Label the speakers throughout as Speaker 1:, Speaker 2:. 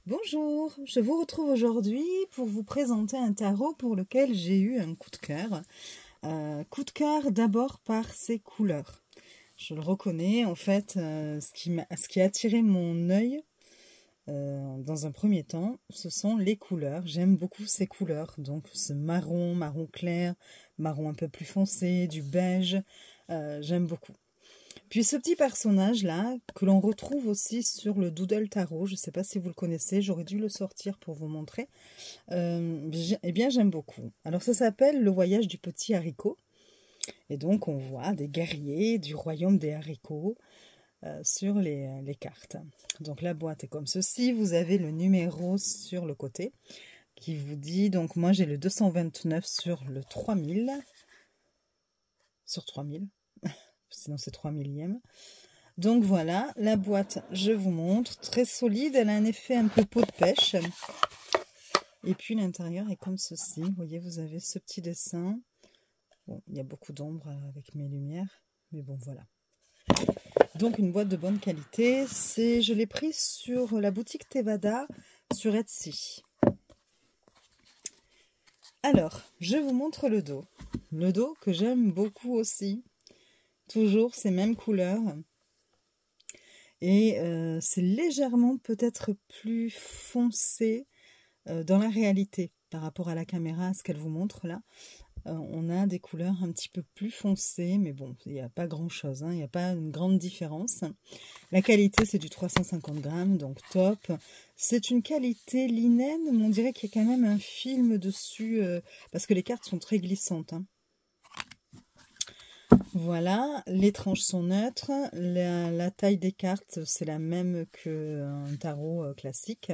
Speaker 1: Bonjour, je vous retrouve aujourd'hui pour vous présenter un tarot pour lequel j'ai eu un coup de cœur. Coup de cœur d'abord par ses couleurs. Je le reconnais, en fait, ce qui a attiré mon œil dans un premier temps, ce sont les couleurs. J'aime beaucoup ces couleurs, donc ce marron, marron clair, marron un peu plus foncé, du beige, j'aime beaucoup. Puis ce petit personnage-là, que l'on retrouve aussi sur le Doodle Tarot, je ne sais pas si vous le connaissez, j'aurais dû le sortir pour vous montrer, eh bien j'aime beaucoup. Alors ça s'appelle Le Voyage du Petit Haricot, et donc on voit des guerriers du royaume des haricots sur les cartes. Donc la boîte est comme ceci, vous avez le numéro sur le côté, qui vous dit, donc moi j'ai le 229 sur le 3000, sur 3000, sinon c'est 3 millième. Donc voilà, la boîte, je vous montre, très solide, elle a un effet un peu peau de pêche. Et puis l'intérieur est comme ceci, vous voyez, vous avez ce petit dessin. Bon, il y a beaucoup d'ombre avec mes lumières, mais bon, voilà. Donc une boîte de bonne qualité, je l'ai prise sur la boutique Tevada, sur Etsy. Alors, je vous montre le dos. Le dos que j'aime beaucoup aussi, toujours ces mêmes couleurs. Et c'est légèrement peut-être plus foncé dans la réalité par rapport à la caméra, à ce qu'elle vous montre là. On a des couleurs un petit peu plus foncées, mais bon, il n'y a pas grand-chose, hein, il n'y a pas une grande différence. La qualité, c'est du 350 grammes, donc top. C'est une qualité linen, mais on dirait qu'il y a quand même un film dessus, parce que les cartes sont très glissantes, hein. Voilà, les tranches sont neutres, la taille des cartes c'est la même qu'un tarot classique.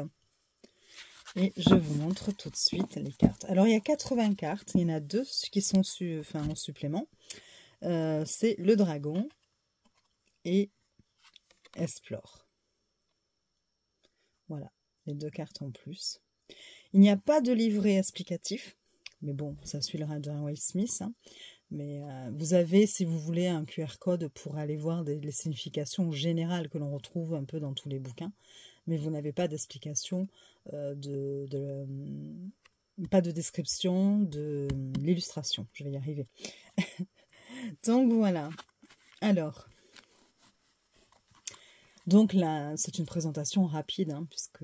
Speaker 1: Et je vous montre tout de suite les cartes. Alors il y a 80 cartes, il y en a deux qui sont en supplément. C'est le dragon et Explore. Voilà, les deux cartes en plus. Il n'y a pas de livret explicatif, mais bon, ça suit le Rider Waite Smith, hein. Mais vous avez, si vous voulez, un QR code pour aller voir les significations générales que l'on retrouve un peu dans tous les bouquins. Mais vous n'avez pas d'explication, pas de description de l'illustration. Je vais y arriver. Donc voilà. Alors, donc là, c'est une présentation rapide, hein, puisque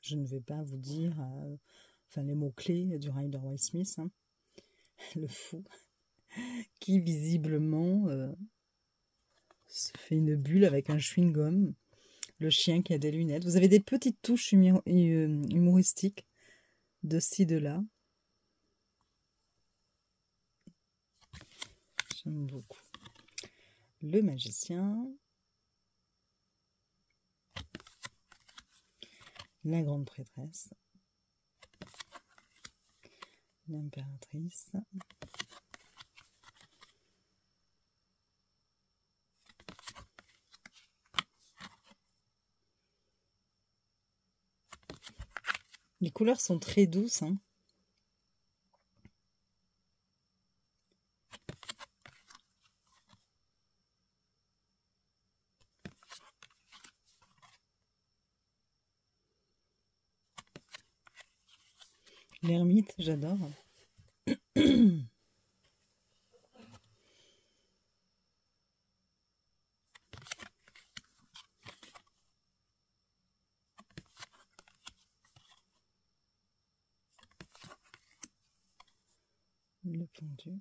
Speaker 1: je ne vais pas vous dire les mots-clés du Rider Waite Smith, hein. Le fou, qui visiblement se fait une bulle avec un chewing-gum. Le chien qui a des lunettes. Vous avez des petites touches humoristiques de ci, de là. J'aime beaucoup. Le magicien. La grande prêtresse. L'impératrice. Les couleurs sont très douces, hein. L'ermite, j'adore. Le pendu.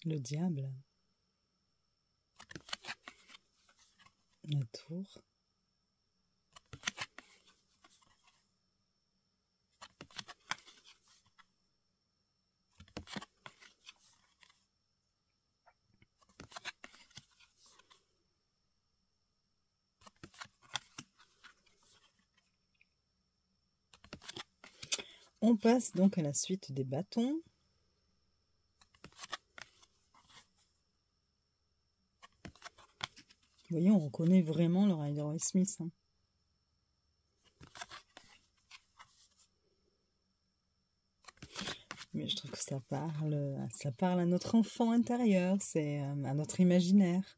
Speaker 1: Le diable. La tour. On passe donc à la suite des bâtons. Vous voyez, on reconnaît vraiment le Rider Waite Smith, hein. Mais je trouve que ça parle à notre enfant intérieur, c'est à notre imaginaire.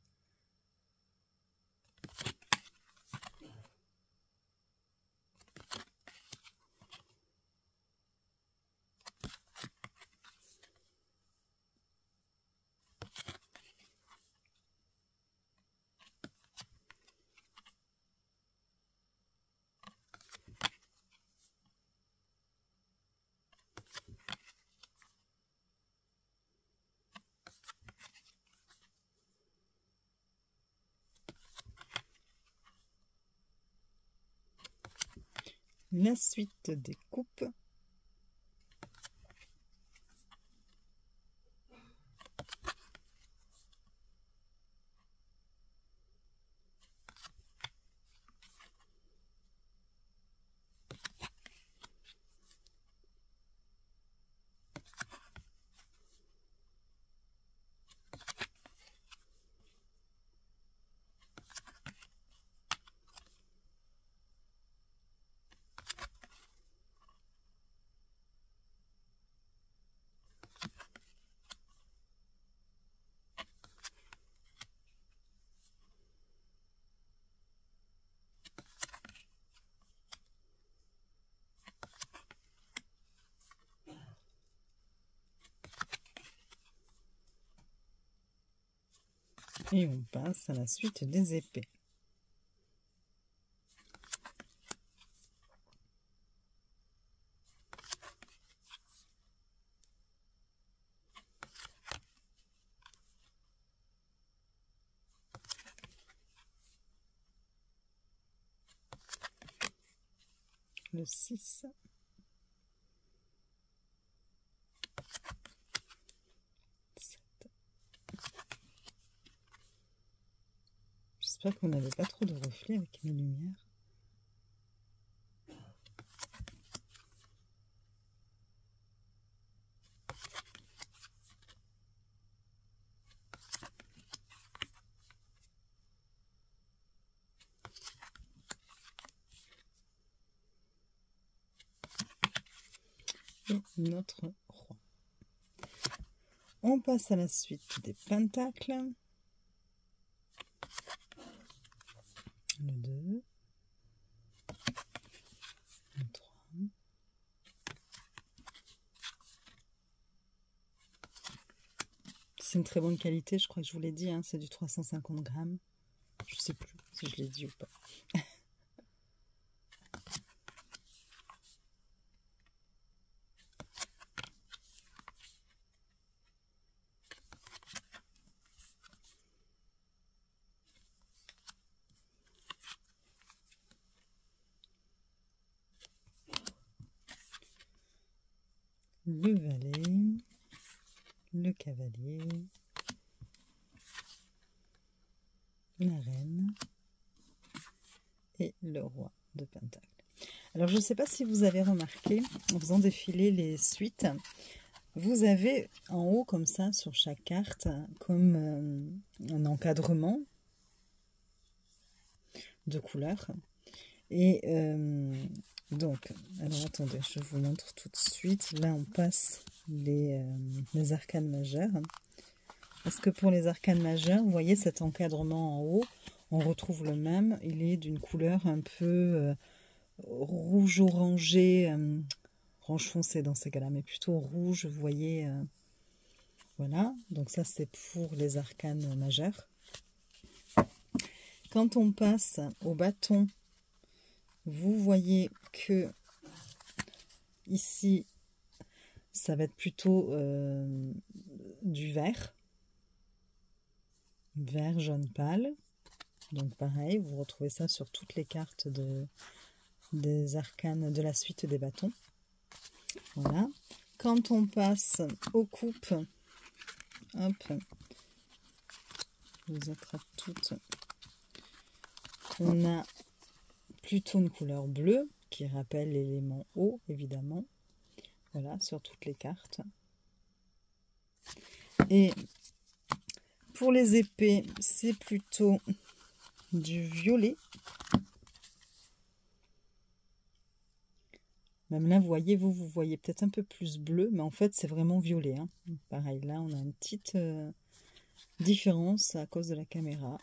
Speaker 1: La suite des coupes. Et on passe à la suite des épées. Le 6. J'espère qu'on n'avait pas trop de reflets avec mes lumières. Et notre roi. On passe à la suite des pentacles. Le 2, le 3, c'est une très bonne qualité, je crois que je vous l'ai dit, hein, c'est du 350 grammes. Je sais plus si je l'ai dit ou pas. Le valet, le cavalier, la reine et le roi de pentacle. Alors je ne sais pas si vous avez remarqué, en faisant défiler les suites, vous avez en haut comme ça sur chaque carte comme un encadrement de couleurs. Et donc, alors attendez, je vous montre tout de suite. Là, on passe les arcanes majeures. Parce que pour les arcanes majeures, vous voyez cet encadrement en haut, on retrouve le même. Il est d'une couleur un peu rouge orangé, orange foncé dans ces cas-là, mais plutôt rouge, vous voyez. Voilà, donc ça c'est pour les arcanes majeures. Quand on passe au bâton, vous voyez que ici, ça va être plutôt du vert. Vert, jaune pâle. Donc pareil, vous retrouvez ça sur toutes les cartes des arcanes de la suite des bâtons. Voilà. Quand on passe aux coupes, hop, je vous attrape toutes. On a plutôt une couleur bleue qui rappelle l'élément eau, évidemment. Voilà, sur toutes les cartes. Et pour les épées, c'est plutôt du violet. Même là, vous voyez, vous voyez peut-être un peu plus bleu, mais en fait, c'est vraiment violet. Hein. Pareil, là, on a une petite différence à cause de la caméra.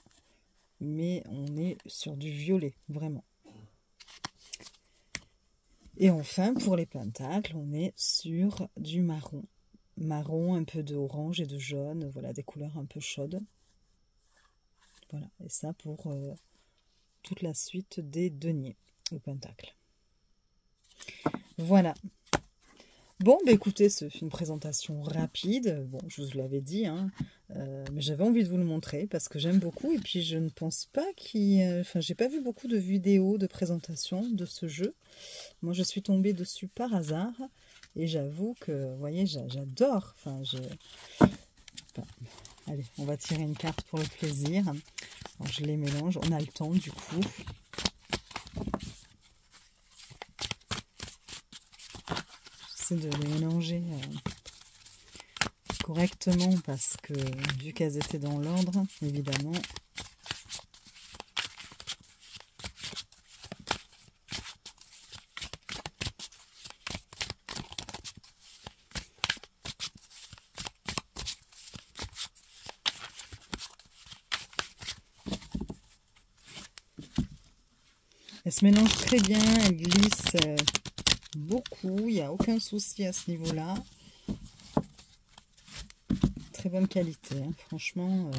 Speaker 1: Mais on est sur du violet, vraiment. Et enfin, pour les pentacles, on est sur du marron. Marron, un peu d'orange et de jaune, voilà, des couleurs un peu chaudes. Voilà, et ça pour toute la suite des deniers au pentacle. Voilà. Bon, bah écoutez, c'est une présentation rapide. Bon, je vous l'avais dit, hein, mais j'avais envie de vous le montrer parce que j'aime beaucoup. Et puis, je ne pense pas enfin, j'ai pas vu beaucoup de vidéos de présentation de ce jeu. Moi, je suis tombée dessus par hasard. Et j'avoue que, vous voyez, j'adore. Enfin, enfin, allez, on va tirer une carte pour le plaisir. Alors, je les mélange. On a le temps, du coup. De les mélanger correctement parce que vu qu'elles étaient dans l'ordre, évidemment, elles se mélangent très bien, elles glissent beaucoup, il n'y a aucun souci à ce niveau-là. Très bonne qualité, hein, franchement.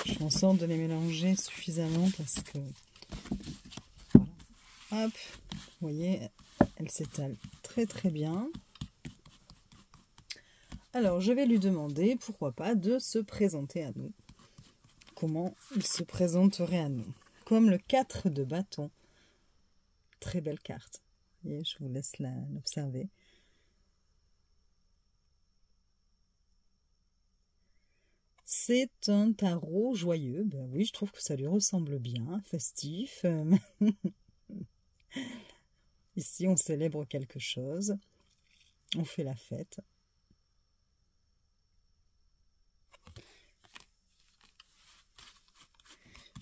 Speaker 1: Je fais en sorte de les mélanger suffisamment parce que, voilà. Hop, vous voyez, elles s'étalent très très bien. Alors, je vais lui demander, pourquoi pas, de se présenter à nous. Comment il se présenterait à nous. Comme le 4 de bâton. Très belle carte. Et je vous laisse l'observer. C'est un tarot joyeux. Ben oui, je trouve que ça lui ressemble bien. Festif. Ici, on célèbre quelque chose. On fait la fête.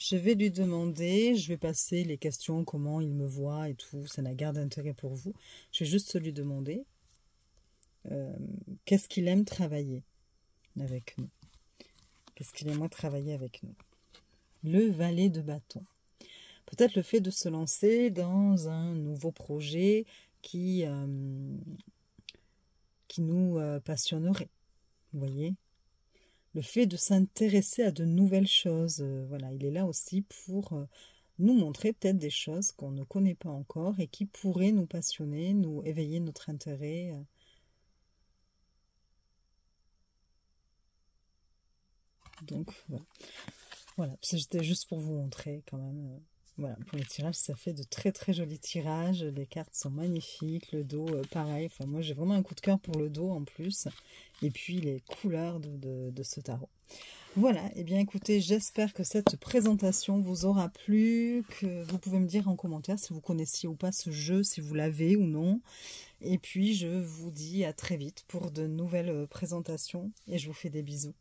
Speaker 1: Je vais lui demander, je vais passer les questions, comment il me voit et tout, ça n'a guère d'intérêt pour vous. Je vais juste lui demander qu'est-ce qu'il aime travailler avec nous. Qu'est-ce qu'il aimerait travailler avec nous. Le valet de bâton. Peut-être le fait de se lancer dans un nouveau projet qui nous passionnerait. Vous voyez ? Le fait de s'intéresser à de nouvelles choses, voilà, il est là aussi pour nous montrer peut-être des choses qu'on ne connaît pas encore et qui pourraient nous passionner, nous éveiller notre intérêt. Donc voilà, voilà. C'était juste pour vous montrer quand même. Voilà, pour les tirages, ça fait de très très jolis tirages. Les cartes sont magnifiques, le dos pareil. Enfin, moi j'ai vraiment un coup de cœur pour le dos en plus. Et puis les couleurs de ce tarot. Voilà, et bien écoutez, j'espère que cette présentation vous aura plu, que vous pouvez me dire en commentaire si vous connaissiez ou pas ce jeu, si vous l'avez ou non. Et puis je vous dis à très vite pour de nouvelles présentations et je vous fais des bisous.